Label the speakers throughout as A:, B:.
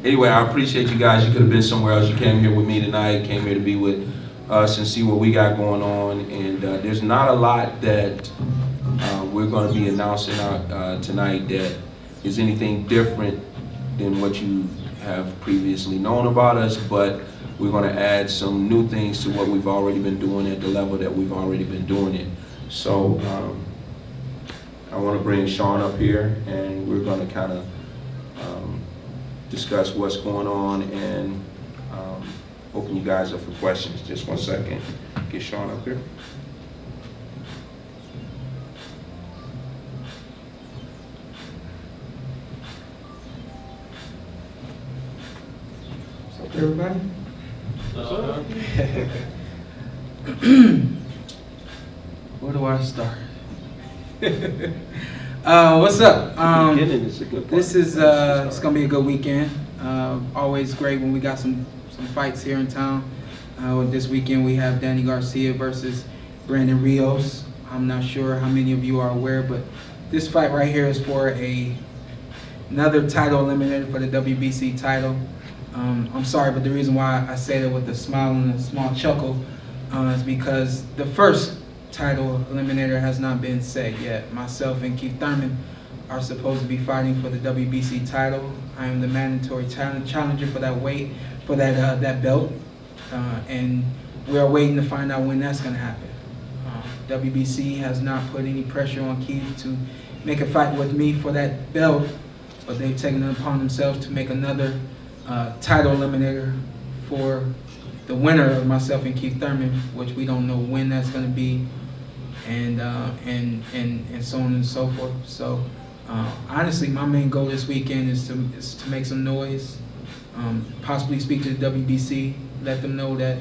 A: Anyway, I appreciate you guys. You could have been somewhere else. You came here with me tonight, came here to be with us and see what we got going on. And there's not a lot that we're going to be announcing tonight that is anything different than what you have previously known about us, but we're going to add some new things to what we've already been doing at the level that we've already been doing it. So I want to bring Sean up here, and we're going to kind of discuss what's going on and open you guys up for questions. Just 1 second. Get Sean up here. What's up, everybody?
B: Where do I start? What's up? This is it's gonna be a good weekend. Always great when we got some fights here in town. This weekend we have Danny Garcia versus Brandon Rios. I'm not sure how many of you are aware, but this fight right here is for another title eliminator for the WBC title. I'm sorry, but the reason why I say that with a smile and a small chuckle is because the first title eliminator has not been set yet. Myself and Keith Thurman are supposed to be fighting for the WBC title. I am the mandatory challenger for that weight, for that belt, and we are waiting to find out when that's going to happen. WBC has not put any pressure on Keith to make a fight with me for that belt, but they've taken it upon themselves to make another title eliminator for the winner of myself and Keith Thurman, which we don't know when that's going to be, and so on and so forth. So honestly, my main goal this weekend is to make some noise, possibly speak to the WBC, let them know that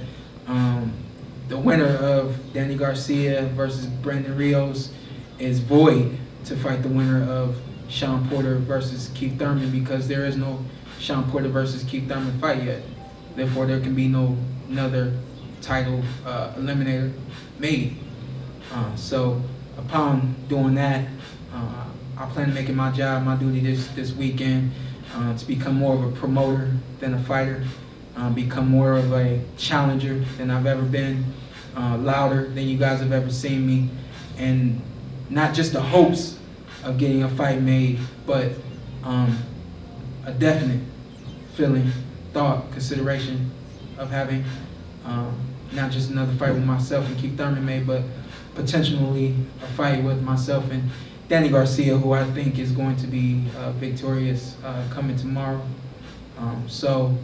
B: the winner of Danny Garcia versus Brandon Rios is void to fight the winner of Shawn Porter versus Keith Thurman, because there is no Shawn Porter versus Keith Thurman fight yet. Therefore, there can be no another title eliminator made. So upon doing that, I plan on making my job, my duty this weekend to become more of a promoter than a fighter, become more of a challenger than I've ever been, louder than you guys have ever seen me, and not just the hopes of getting a fight made, but a definite feeling, thought, consideration of having not just another fight with myself and Keith Thurman made, but potentially a fight with myself and Danny Garcia, who I think is going to be victorious coming tomorrow. So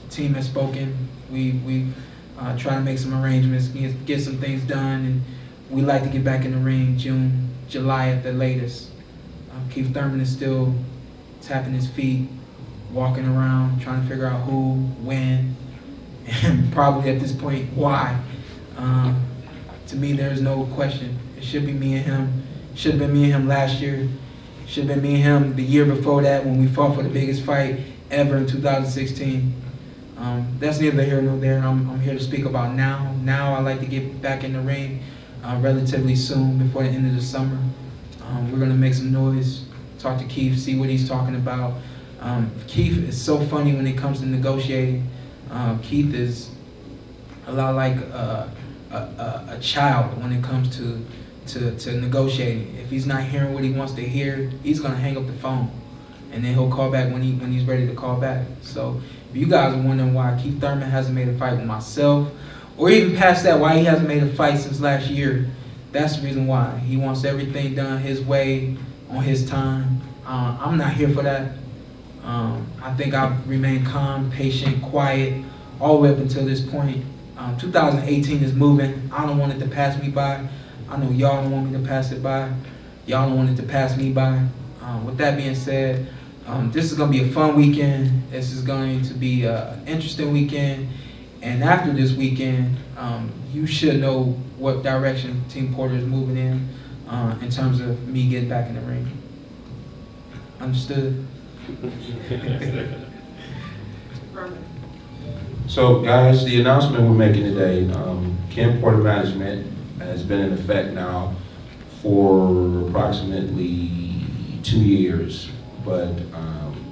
B: the team has spoken. We've tried to make some arrangements, get some things done, and we'd like to get back in the ring June, July at the latest. Keith Thurman is still tapping his feet, walking around, trying to figure out who, when, and probably at this point, why. To me, there's no question. It should be me and him. It should have been me and him last year. It should have been me and him the year before that when we fought for the biggest fight ever in 2016. That's neither here nor there. I'm here to speak about now. Now I like to get back in the ring relatively soon, before the end of the summer. We're going to make some noise, talk to Keith, see what he's talking about. Keith is so funny when it comes to negotiating. Keith is a lot like a child when it comes to negotiating. If he's not hearing what he wants to hear, he's gonna hang up the phone, and then he'll call back when he's ready to call back. So if you guys are wondering why Keith Thurman hasn't made a fight with myself, or even past that, why he hasn't made a fight since last year, that's the reason why. He wants everything done his way, on his time. I'm not here for that. I think I've remained calm, patient, quiet, all the way up until this point. 2018 is moving. I don't want it to pass me by. I know y'all don't want me to pass it by. Y'all don't want it to pass me by. With that being said, this is going to be a fun weekend. This is going to be an interesting weekend. And after this weekend, you should know what direction Team Porter is moving in terms of me getting back in the ring. Understood?
A: So guys, the announcement we're making today, Ken Porter Management has been in effect now for approximately 2 years, but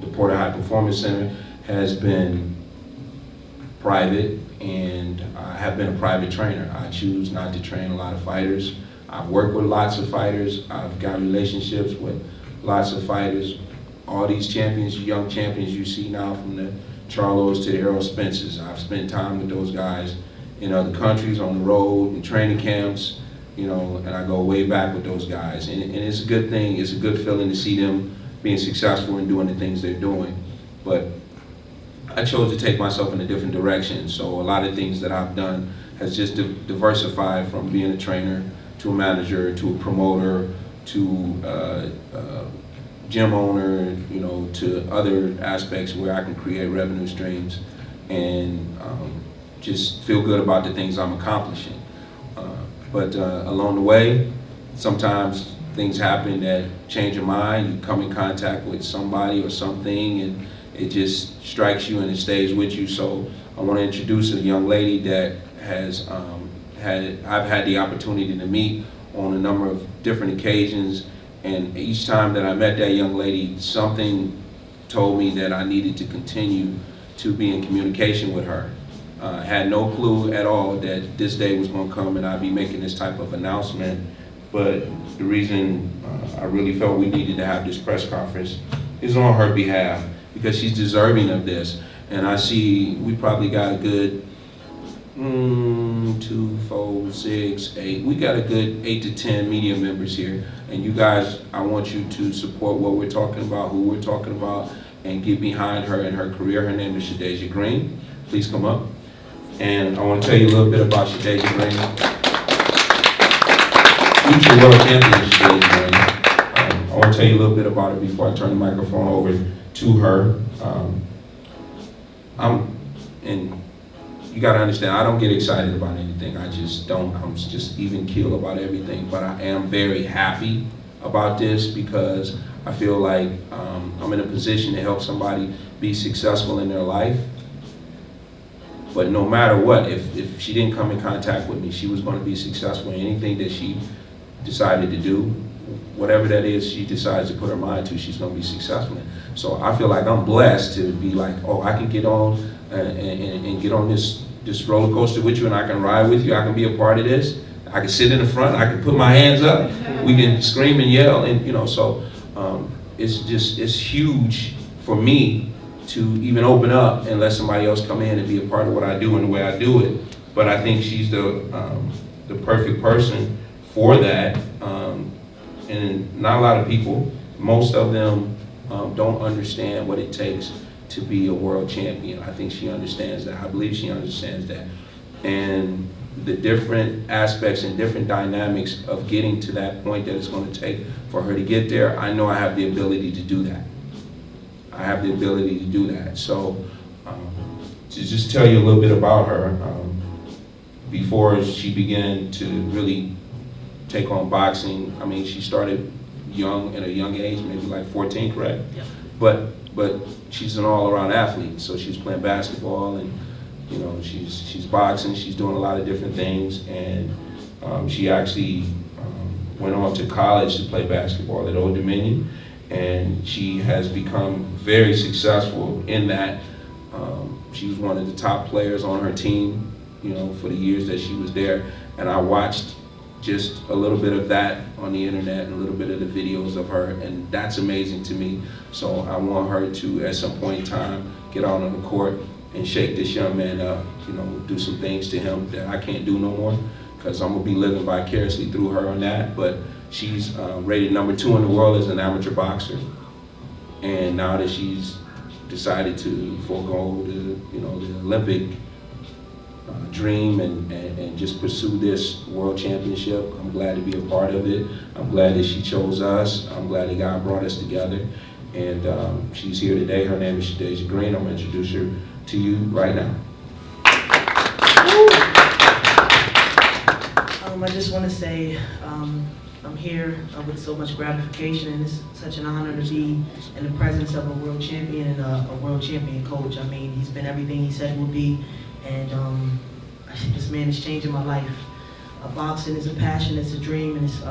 A: the Porter High Performance Center has been private, and I have been a private trainer. I choose not to train a lot of fighters. I've worked with lots of fighters. I've got relationships with lots of fighters. All these champions, young champions you see now, from the Charlos to the Errol Spencers, I've spent time with those guys in other countries, on the road, in training camps, you know, and I go way back with those guys. And it's a good thing, it's a good feeling to see them being successful and doing the things they're doing. But I chose to take myself in a different direction. So a lot of things that I've done has just diversified from being a trainer to a manager to a promoter to gym owner, you know, to other aspects where I can create revenue streams and just feel good about the things I'm accomplishing. But along the way, sometimes things happen that change your mind. You come in contact with somebody or something, and it just strikes you and it stays with you. So I want to introduce a young lady that has I've had the opportunity to meet on a number of different occasions, and each time that I met that young lady, something told me that I needed to continue to be in communication with her. I had no clue at all that this day was going to come and I'd be making this type of announcement, but the reason I really felt we needed to have this press conference is on her behalf, because she's deserving of this. And I see we probably got a good 2, 4, 6, 8. We got a good 8 to 10 media members here. And you guys, I want you to support what we're talking about, who we're talking about, and get behind her and her career. Her name is Shadaisa Green. Please come up. And I want to tell you a little bit about Shadaisa Green. Future world champion Shadaisa Green. I want to tell you a little bit about her before I turn the microphone over to her. And you got to understand, I don't get excited about anything. I just don't. I'm just even keel about everything. But I am very happy about this because I feel like I'm in a position to help somebody be successful in their life. But no matter what, if she didn't come in contact with me, she was going to be successful in anything that she decided to do. Whatever that is she decides to put her mind to, she's going to be successful in. So I feel like I'm blessed to be like, oh, I can get on and get on this roller coaster with you, and I can ride with you. I can be a part of this. I can sit in the front. I can put my hands up. We can scream and yell, and you know. So it's huge for me to even open up and let somebody else come in and be a part of what I do and the way I do it. But I think she's the perfect person for that. And not a lot of people, most of them don't understand what it takes to be a world champion. I think she understands that. I believe she understands that. And the different aspects and different dynamics of getting to that point that it's going to take for her to get there, I know I have the ability to do that. I have the ability to do that. So to just tell you a little bit about her, before she began to really take on boxing, I mean, she started young, at a young age, maybe like 14, correct? Yeah. But she's an all-around athlete, so she's playing basketball, and you know, she's boxing, she's doing a lot of different things, and she actually went on to college to play basketball at Old Dominion, and she has become very successful in that. She was one of the top players on her team, you know, for the years that she was there, and I watched just a little bit of that on the internet and a little bit of the videos of her, and that's amazing to me. So I want her to, at some point in time, get out on the court and shake this young man up, you know, do some things to him that I can't do no more, because I'm going to be living vicariously through her on that. But she's rated #2 in the world as an amateur boxer, and now that she's decided to forego the, you know, the Olympic dream and just pursue this world championship, I'm glad to be a part of it. I'm glad that she chose us. I'm glad that God brought us together. And she's here today. Her name is Shadaisa Green. I'm going to introduce her to you right now.
C: I just want to say I'm here with so much gratification, and it's such an honor to be in the presence of a world champion and a world champion coach. I mean, he's been everything he said would be, and this man is changing my life. Boxing is a passion, it's a dream, and it's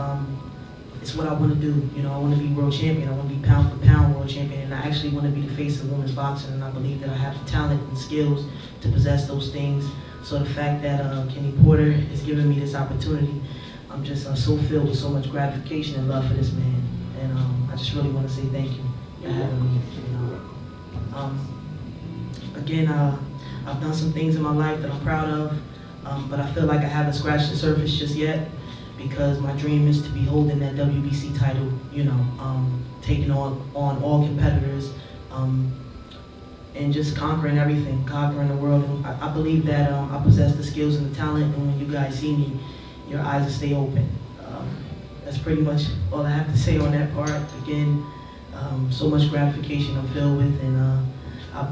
C: it's what I want to do. You know, I want to be world champion. I want to be pound for pound world champion, and I actually want to be the face of women's boxing. And I believe that I have the talent and skills to possess those things. So the fact that Kenny Porter is giving me this opportunity, I'm just so filled with so much gratification and love for this man. And I just really want to say thank you for having me. Again, I've done some things in my life that I'm proud of, but I feel like I haven't scratched the surface just yet, because my dream is to be holding that WBC title, you know, taking on all competitors, and just conquering everything, conquering the world. And I believe that I possess the skills and the talent, and when you guys see me, your eyes will stay open. That's pretty much all I have to say on that part. Again, so much gratification I'm filled with, and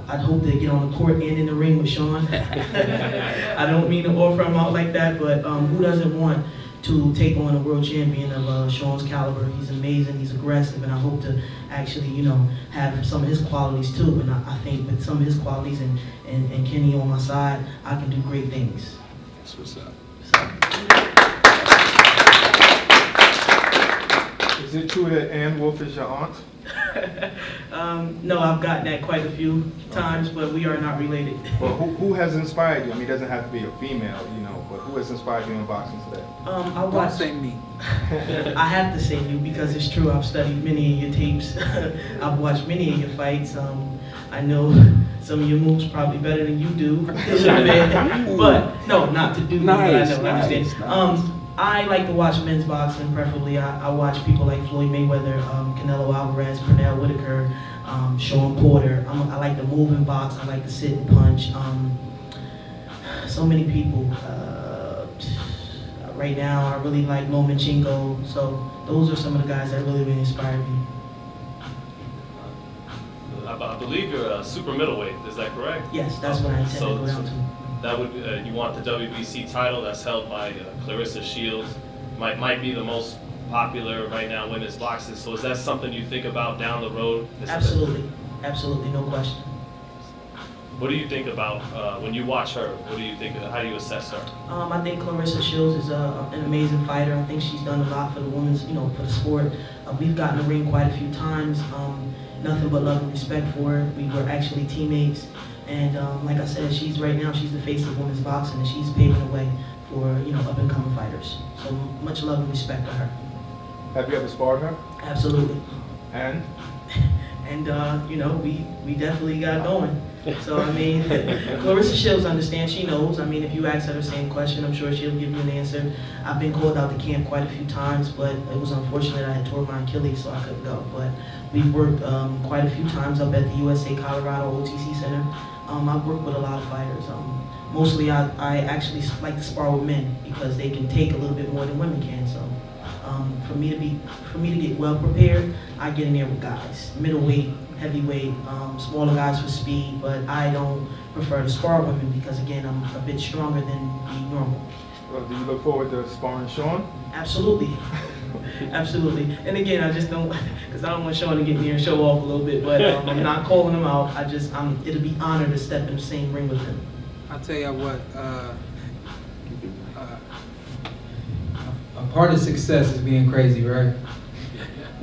C: I'd hope to get on the court and in the ring with Shawn. I don't mean to offer him out like that, but who doesn't want to take on a world champion of Shawn's caliber? He's amazing, he's aggressive, and I hope to actually, you know, have some of his qualities too. And I think with some of his qualities and Kenny on my side, I can do great things.
A: That's what's up.
D: Is it true that Ann Wolf is your aunt?
C: No, I've gotten that quite a few times, but we are not related.
D: Well, who has inspired you? I mean, it doesn't have to be a female, you know, but who has inspired you in boxing today?
C: I watched.
B: Don't say me.
C: I have to say you, because it's true. I've studied many of your tapes. I've watched many of your fights. I know some of your moves probably better than you do. But no, not to do.
A: Nice,
C: but I know, I understand.
A: Nice.
C: I like to watch men's boxing, preferably. I watch people like Floyd Mayweather, Canelo Alvarez, Pernell Whitaker, Shawn Porter. I like to move and box. I like to sit and punch. So many people. Right now, I really like Lomachenko. So those are some of the guys that really inspired me.
E: I believe you're a super middleweight. Is that correct?
C: Yes, that's what I intend to go down to.
E: That would you want the WBC title that's held by Clarissa Shields. Might be the most popular right now women's boxing. So is that something you think about down the road?
C: Absolutely, absolutely, no question.
E: What do you think about when you watch her? What do you think? How do you assess her?
C: I think Clarissa Shields is an amazing fighter. I think she's done a lot for the women's, you know, for the sport. We've gotten in the ring quite a few times. Nothing but love and respect for her. We were actually teammates. And like I said, right now she's the face of women's boxing, and she's paving the way for, you know, up and coming fighters. So much love and respect to her.
D: Have you ever sparred her?
C: Absolutely.
D: And?
C: And you know, we definitely got going. So I mean, Clarissa Shields understands. She knows. I mean, if you ask her the same question, I'm sure she'll give you an answer. I've been called out to camp quite a few times, but it was unfortunate I had tore my Achilles, so I couldn't go. But we worked quite a few times up at the USA Colorado OTC Center. I've worked with a lot of fighters. Mostly I actually like to spar with men, because they can take a little bit more than women can. So for me to get well prepared, I get in there with guys, middleweight, heavyweight, smaller guys for speed. But I don't prefer to spar women, because again, I'm a bit stronger than the normal.
D: Well, do you look forward to sparring Shawn?
C: Absolutely. Absolutely. And again, I just don't, because I don't want Shawn to get in here and show off a little bit, but I'm not calling him out. It'll be honored to step in the same ring with him.
B: I'll tell you what, a part of success is being crazy, right?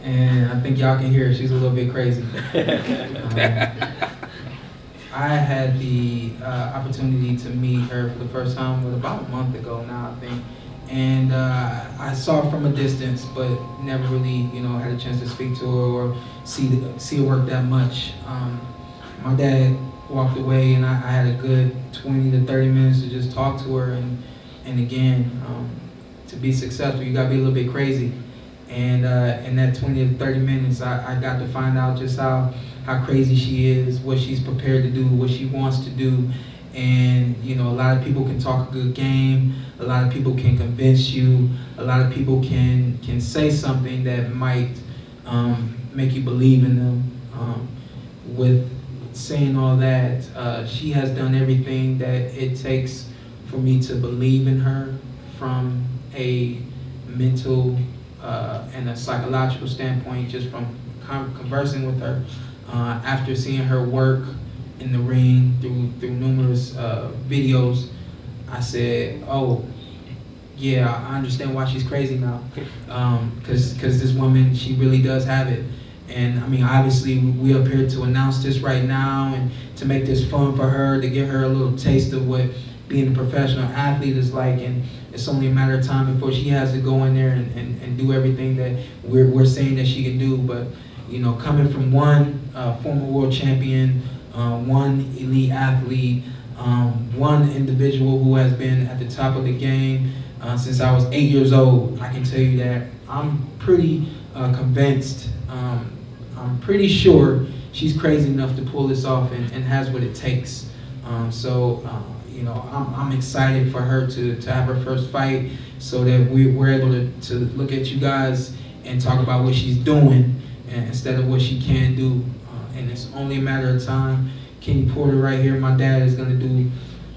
B: And I think y'all can hear her, she's a little bit crazy. I had the opportunity to meet her for the first time about a month ago now, I think. And I saw her from a distance, but never really, you know, had a chance to speak to her or see her work that much. My dad walked away, and I had a good 20 to 30 minutes to just talk to her. And again, to be successful, you gotta be a little bit crazy. And in that 20 to 30 minutes, I got to find out just how crazy she is, what she's prepared to do, what she wants to do. And you know, a lot of people can talk a good game, a lot of people can convince you, a lot of people can say something that might make you believe in them. With saying all that, she has done everything that it takes for me to believe in her, from a mental and a psychological standpoint, just from conversing with her. After seeing her work in the ring through numerous videos, I said, oh, yeah, I understand why she's crazy now. Because this woman, she really does have it. And I mean, obviously, we up here to announce this right now and to make this fun for her, to give her a little taste of what being a professional athlete is like. And it's only a matter of time before she has to go in there and do everything that we're saying that she can do. But, you know, coming from one former world champion, one elite athlete, one individual who has been at the top of the game since I was 8 years old, I can tell you that I'm pretty convinced, I'm pretty sure she's crazy enough to pull this off and has what it takes. You know, I'm excited for her to have her first fight so that we're able to look at you guys and talk about what she's doing instead of what she can do. And it's only a matter of time. Kenny Porter right here, my dad, is going to do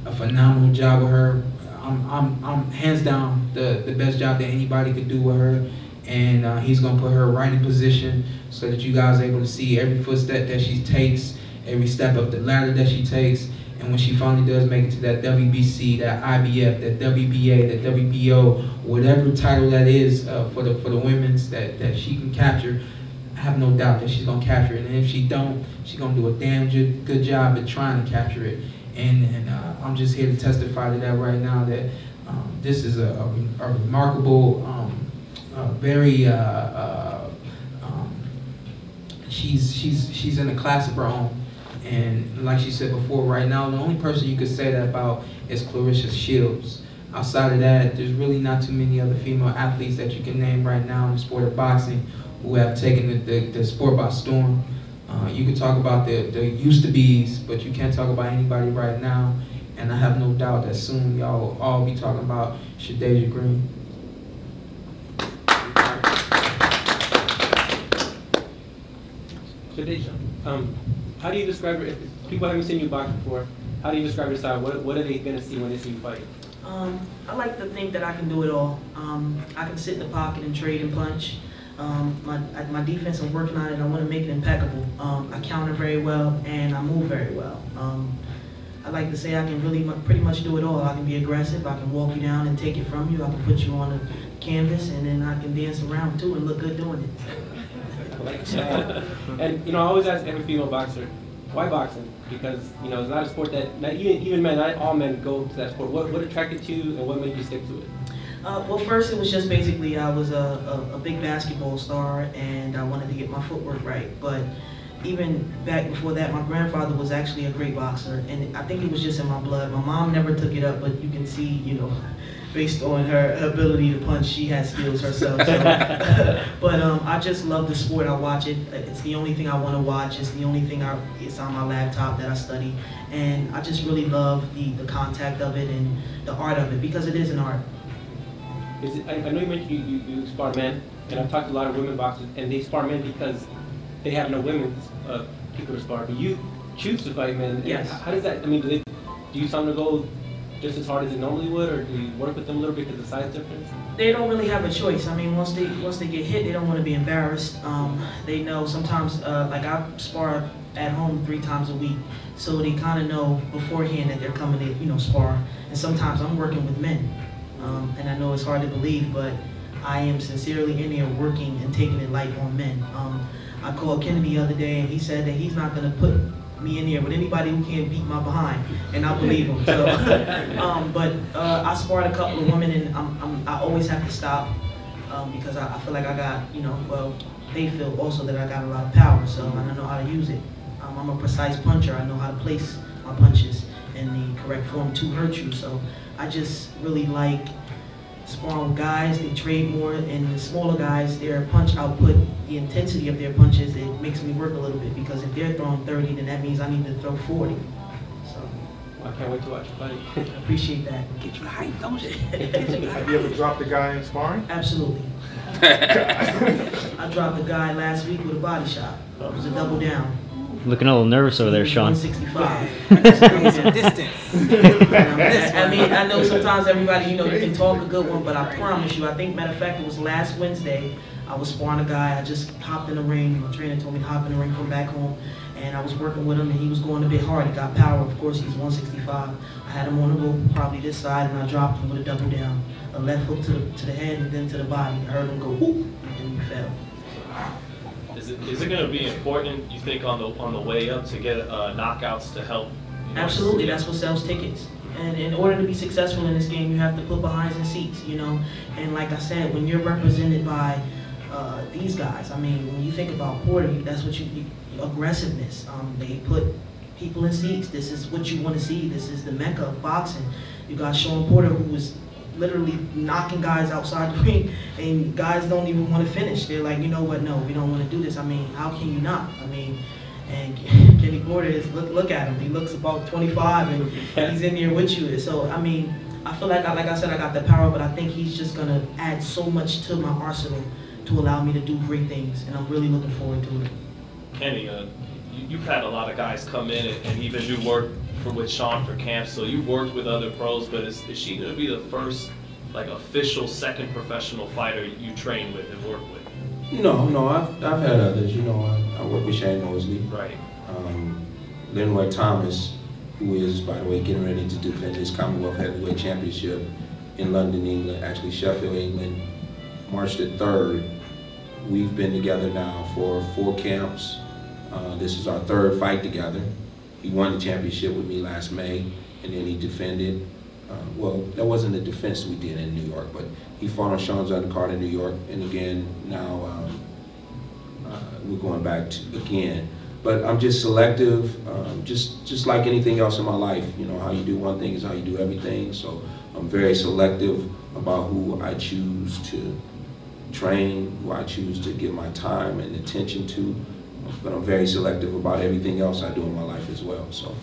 B: a phenomenal job with her. I'm hands down the best job that anybody could do with her. And he's going to put her right in position so that you guys are able to see every footstep that she takes, every step up the ladder that she takes. And when she finally does make it to that WBC, that IBF, that WBA, that WBO, whatever title that is for the women's that she can capture, I have no doubt that she's gonna capture it. And if she don't, she's gonna do a damn good job at trying to capture it. And I'm just here to testify to that right now, that this is a remarkable, she's in a class of her own. And like she said before, right now, the only person you could say that about is Claressa Shields. Outside of that, there's really not too many other female athletes that you can name right now in the sport of boxing who have taken the sport by storm. You could talk about the used-to-be's, but you can't talk about anybody right now. And I have no doubt that soon y'all will all be talking about Shadaisa Green.
F: Shadaisa, how do you describe it? If people haven't seen you box before, how do you describe your style? What are they going to see when they see you fight?
C: I like to think that I can do it all. I can sit in the pocket and trade and punch. My defense, I'm working on it. I want to make it impeccable. I counter very well and I move very well. I like to say I can really pretty much do it all. I can be aggressive. I can walk you down and take it from you. I can put you on the canvas, and then I can dance around too and look good doing it.
F: And you know, I always ask every female boxer, why boxing? Because you know, it's not a sport that even men, not all men go to that sport. What attracted you, and what made you stick to it?
C: Well, first it was just basically I was a big basketball star, and I wanted to get my footwork right. But even back before that, my grandfather was actually a great boxer, and I think it was just in my blood. My mom never took it up, but you can see, you know, based on her ability to punch, she has skills herself. So. But I just love the sport. I watch it. It's the only thing I want to watch. It's the only thing it's on my laptop that I study. And I just really love the contact of it and the art of it, because it is an art.
F: I know you mentioned you spar men, and I've talked to a lot of women boxers, and they spar men because they have no women's people to spar. But you choose to fight men.
C: Yes.
F: How does that, I mean, do you tell them to go just as hard as they normally would, or do you work with them a little bit because of the size difference?
C: They don't really have a choice. I mean, once they get hit, they don't want to be embarrassed. They know sometimes, like I spar at home 3 times a week, so they kind of know beforehand that they're coming to, you know, spar. And sometimes I'm working with men, and I know it's hard to believe, but I am sincerely in there working and taking it light on men. I called Kennedy the other day, and he said that he's not going to put me in here with anybody who can't beat my behind, and I believe him. So, I sparred a couple of women, and I always have to stop because I feel like I got, you know, well, they feel also that I got a lot of power, so and I know how to use it. I'm a precise puncher. I know how to place my punches in the correct form to hurt you. So I just really like sparring with guys. They trade more, and the smaller guys, their punch output, the intensity of their punches, it makes me work a little bit, because if they're throwing 30, then that means I need to throw 40. So
F: I can't wait to watch you fight.
C: I appreciate that. Get you hyped, don't you?
D: Have you ever dropped a guy in sparring?
C: Absolutely. I dropped a guy last week with a body shot. It was a double down.
G: Looking a little nervous over there, Sean.
C: 165. Distance. I mean, I know sometimes everybody, you know, you can talk a good one, but I promise you, I think, matter of fact, it was last Wednesday, I I was sparring a guy. I just hopped in the ring. My trainer told me to hop in the ring from back home, and I was working with him, and he was going a bit hard. He got power. Of course, he's 165. I had him on the rope, probably this side, and I dropped him with a double down. A left hook to the head and then to the body. I heard him go whoop, and then he fell.
E: Is it going to be important, you think, on the way up to get knockouts to help?
C: Absolutely, that's what sells tickets. And in order to be successful in this game, you have to put behinds in seats, you know. And like I said, when you're represented by these guys, I mean, when you think about Porter, that's what aggressiveness. They put people in seats. This is what you want to see. This is the mecca of boxing. You got Shawn Porter, who was literally knocking guys outside the ring, and guys don't even want to finish. They're like, you know what, no, we don't want to do this. I mean, how can you not? I mean, and Kenny Porter is, look at him. He looks about 25, and he's in here with you. So, I mean, I feel like I said, I got the power, but I think he's just going to add so much to my arsenal to allow me to do great things, and I'm really looking forward to it.
E: Kenny, you've had a lot of guys come in and even do work with Shawn for camp, so you've worked with other pros, but is she going to be the first like official second professional fighter you train with and work with?
A: No, I've had others. You know, I work with Shane Mosley.
E: Right.
A: Lenroy Thomas, who is, by the way, getting ready to defend his Commonwealth Heavyweight Championship in London, England, actually Sheffield, England, March the 3rd. We've been together now for 4 camps. This is our 3rd fight together. He won the championship with me last May, and then he defended. Well, that wasn't a defense we did in New York, but he fought on Shawn's undercard in New York, and again, now we're going back to again. But I'm just selective, just like anything else in my life. You know, how you do one thing is how you do everything, so I'm very selective about who I choose to train, who I choose to give my time and attention to, but I'm very selective about everything else I do in my life as well. So,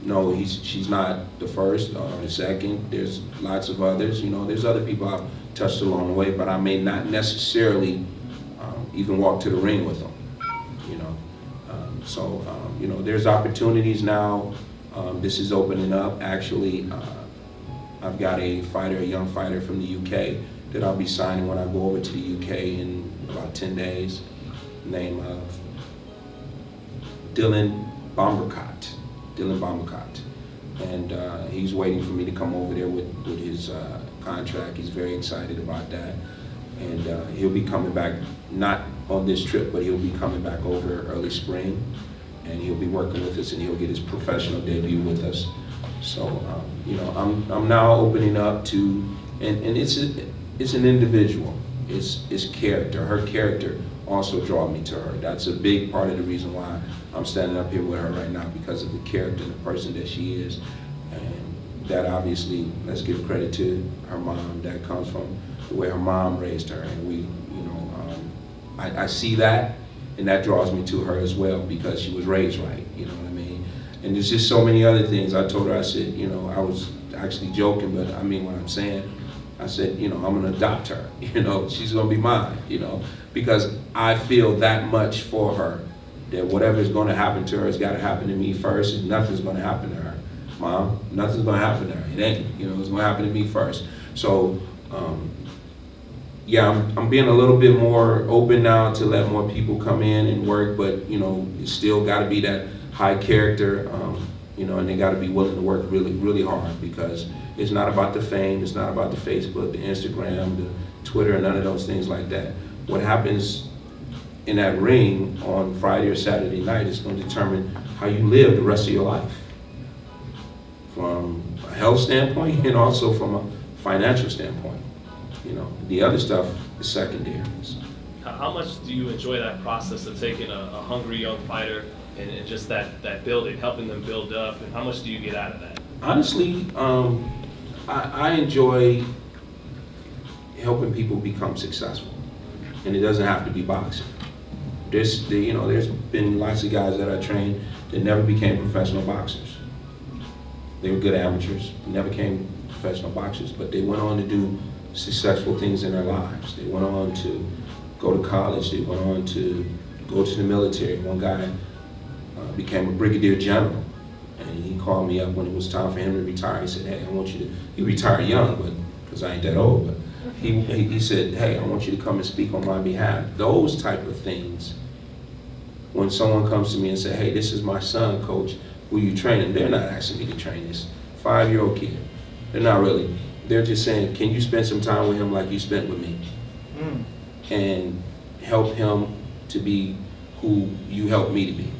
A: no, she's not the first or the second. There's lots of others. You know, there's other people I've touched along the way, but I may not necessarily even walk to the ring with them. You know, you know, there's opportunities now. This is opening up. Actually, I've got a young fighter from the UK that I'll be signing when I go over to the UK in about 10 days, named Dylan Bombercott. And he's waiting for me to come over there with his contract. He's very excited about that. And he'll be coming back, not on this trip, but he'll be coming back over early spring. And he'll be working with us, and he'll get his professional debut with us. So, you know, I'm now opening up to, and it's an individual. It's character. Her character also draw me to her. That's a big part of the reason why I'm standing up here with her right now, because of the character and the person that she is. And that obviously, let's give credit to her mom. That comes from the way her mom raised her. And we, you know, I see that, and that draws me to her as well, because she was raised right, you know what I mean? And there's just so many other things. I told her, I said, you know, I was actually joking, but I mean what I'm saying. I said, you know, I'm gonna adopt her, you know, she's gonna be mine, you know, because I feel that much for her, that whatever's gonna happen to her has gotta happen to me first, and nothing's gonna happen to her. Mom, nothing's gonna happen to her, it ain't, you know, it's gonna happen to me first. So, yeah, I'm being a little bit more open now to let more people come in and work, but, you know, it's still gotta be that high character, you know, and they gotta be willing to work really, really hard, because it's not about the fame, it's not about the Facebook, the Instagram, the Twitter, none of those things like that. What happens in that ring on Friday or Saturday night is going to determine how you live the rest of your life, from a health standpoint and also from a financial standpoint. You know, the other stuff is secondary. So.
E: How much do you enjoy that process of taking a hungry young fighter and just that building, helping them build up, and how much do you get out of that?
A: Honestly, I enjoy helping people become successful, and it doesn't have to be boxing. There's been lots of guys that I trained that never became professional boxers. They were good amateurs, never became professional boxers, but they went on to do successful things in their lives. They went on to go to college, they went on to go to the military. One guy became a brigadier general, and he called me up when it was time for him to retire. He said, hey, I want you to, he retired young, but because I ain't that old, but he said, hey, I want you to come and speak on my behalf. Those type of things, when someone comes to me and say, hey, this is my son, coach, will you train him? They're not asking me to train this 5-year-old kid. They're not really. They're just saying, can you spend some time with him like you spent with me? And help him to be who you helped me to be,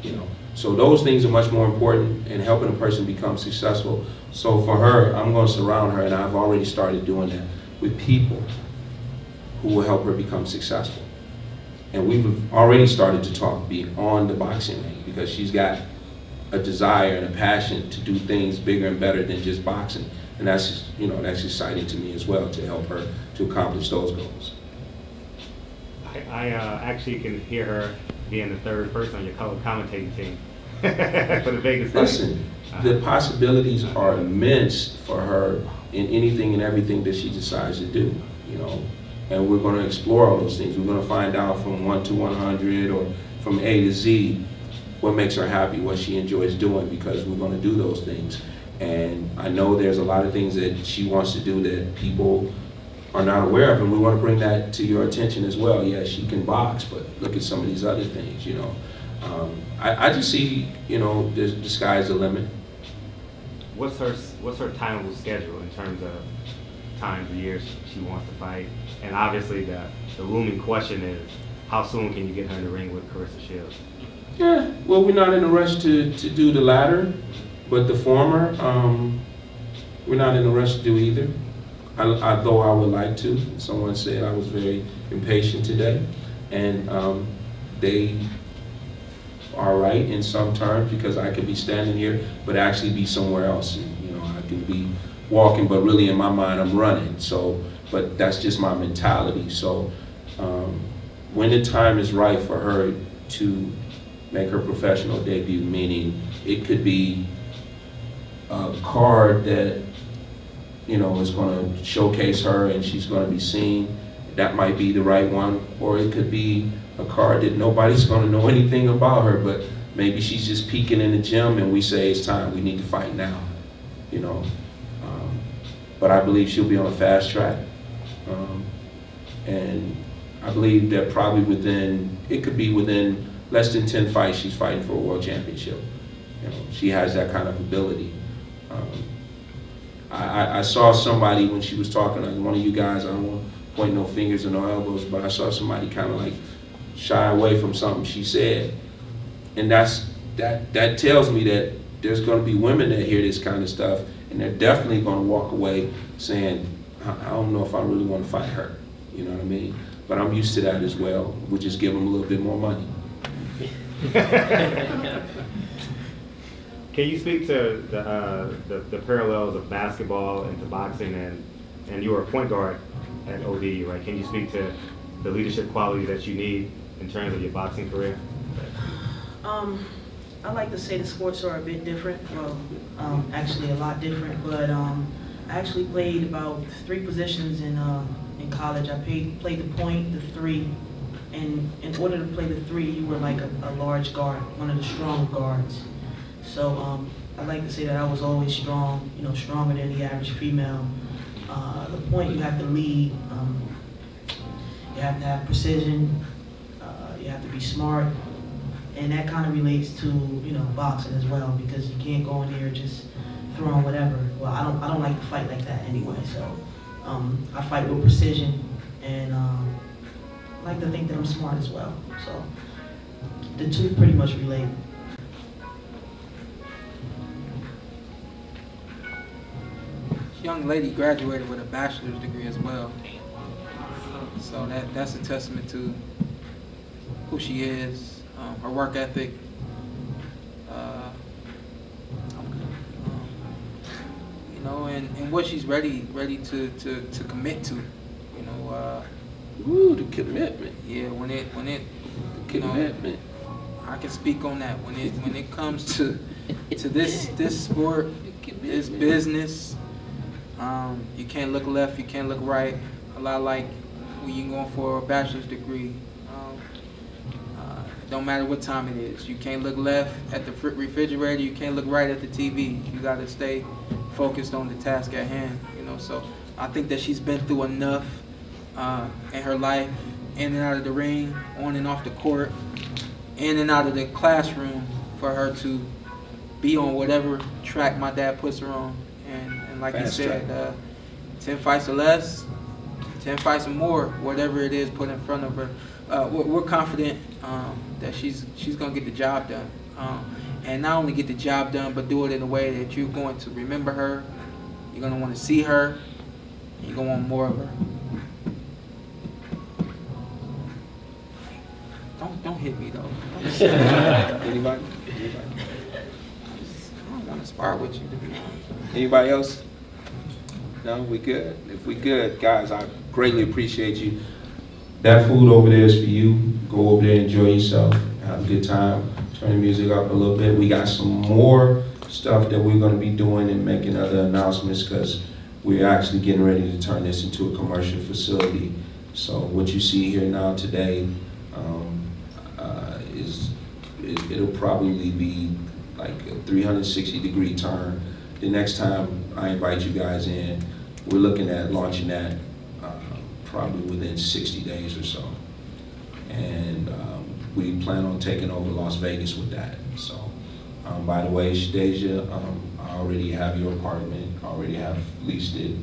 A: you know? So those things are much more important in helping a person become successful. So for her, I'm going to surround her, and I've already started doing that, with people who will help her become successful. And we've already started to talk beyond the boxing ring, because she's got a desire and a passion to do things bigger and better than just boxing. And that's just, you know, that's exciting to me as well, to help her to accomplish those goals.
H: I actually can hear her being the third person on your color commentating team for the Vegas fight.
A: Listen, the possibilities are immense for her in anything and everything that she decides to do, you know. And we're going to explore all those things. We're going to find out from 1 to 100 or from A to Z what makes her happy, what she enjoys doing, because we're going to do those things. And I know there's a lot of things that she wants to do that people are not aware of, and we want to bring that to your attention as well. Yeah, she can box, but look at some of these other things, you know. I just see, you know, the sky's the limit.
H: What's her timeable schedule in terms of times of years she wants to fight? And obviously the looming question is, how soon can you get her in the ring with Carissa Shields?
A: Yeah, well, we're not in a rush to do the latter, but the former, we're not in a rush to do either. Though I would like to. Someone said I was very impatient today, and they are right in some terms, because I could be standing here but actually be somewhere else. And, you know, I can be walking, but really in my mind I'm running. So, but that's just my mentality. So when the time is right for her to make her professional debut, meaning it could be a card that, you know, is going to showcase her and she's going to be seen, that might be the right one. Or it could be a card that nobody's going to know anything about her, but maybe she's just peeking in the gym and we say it's time, we need to fight now, you know. But I believe she'll be on a fast track. And I believe that probably it could be within less than 10 fights she's fighting for a world championship. You know, she has that kind of ability. I saw somebody when she was talking, like one of you guys, I don't want to point no fingers or no elbows, but I saw somebody kind of like shy away from something she said. And that tells me that there's going to be women that hear this kind of stuff, and they're definitely going to walk away saying, I don't know if I really want to fight her. You know what I mean? But I'm used to that as well. We'll just give them a little bit more money.
H: Can you speak to the parallels of basketball into boxing, and you were a point guard at OD, right? Can you speak to the leadership quality that you need in terms of your boxing career?
C: I like to say the sports are a bit different. Well, actually a lot different. But I actually played about 3 positions in college. I played the point, the 3, and in order to play the 3, you were like a large guard, one of the strong guards. So I like to say that I was always strong, you know, stronger than the average female. The point, you have to lead, you have to have precision, you have to be smart, and that kind of relates to, you know, boxing as well, because you can't go in there just throwing whatever. Well, I don't like to fight like that anyway. So I fight with precision, and I like to think that I'm smart as well. So the two pretty much relate.
B: Young lady graduated with a bachelor's degree as well. So that's a testament to who she is, her work ethic. You know, and what she's ready to commit to. You know,
A: Ooh, the commitment.
B: Yeah, when it
A: The commitment.
B: I can speak on that. When it comes to this sport, this business, you can't look left, you can't look right. A lot like when you're going for a bachelor's degree. It don't matter what time it is. You can't look left at the refrigerator. You can't look right at the TV. You got to stay focused on the task at hand. You know, so I think that she's been through enough in her life, in and out of the ring, on and off the court, in and out of the classroom, for her to be on whatever track my dad puts her on. And like he said, 10 fights or less, 10 fights or more, whatever it is put in front of her. We're confident that she's going to get the job done. And not only get the job done, but do it in a way that you're going to remember her, you're going to want to see her, and you're going to want more of her. Don't hit me, though.
A: Anybody?
B: I don't want to spar with you, to be honest.
A: Anybody else? No, we good? If we good, guys, I greatly appreciate you. That food over there is for you. Go over there, enjoy yourself, have a good time. Turn the music up a little bit. We got some more stuff that we're going to be doing and making other announcements, because we're actually getting ready to turn this into a commercial facility. So what you see here now today it'll probably be like a 360-degree turn. The next time I invite you guys in, we're looking at launching that probably within 60 days or so. And we plan on taking over Las Vegas with that. So, by the way, Shadaisa, I already have your apartment, I already have leased it,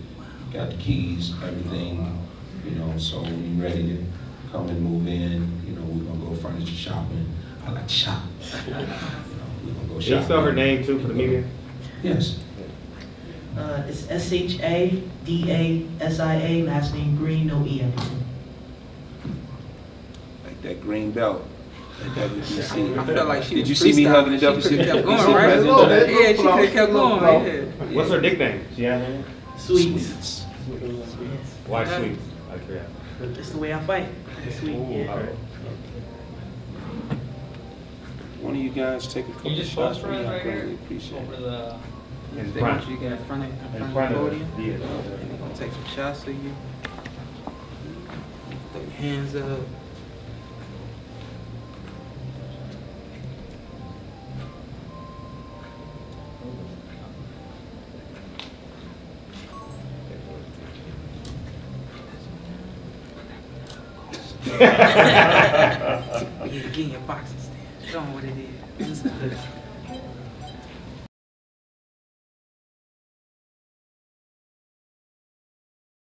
A: got the keys, everything, you know, so when you're ready to come and move in, you know, we're gonna go furniture shopping. I like to shop. You know, we're gonna go shopping.
H: Can you spell her name too for the media?
A: Yes.
C: It's Shadaisia, last name Green, no E after it.
A: Like that green belt. Like that WBC.
B: I felt like she
A: Did you
B: was
A: see me hugging the
B: freestyling. She
A: WBC?
B: kept going, right? Yeah, she could have kept going. Yeah.
H: What's her nickname? She has her name?
C: Sweets.
H: Why Sweets? I forgot.
C: That's the way I fight. Sweet, yeah.
A: One of you guys take a couple
I: You just
A: shots
I: post
A: for me.
I: runs
A: I
I: right
A: greatly
I: here
A: appreciate
I: over
A: it.
I: the.
H: In
B: They
H: front.
B: want you to get in front of
H: In
B: the
H: front of
B: podium.
H: the theater.
B: And they're going to take some shots of you. Throw your hands up. Yeah, get in your boxing stand. Show them what it is.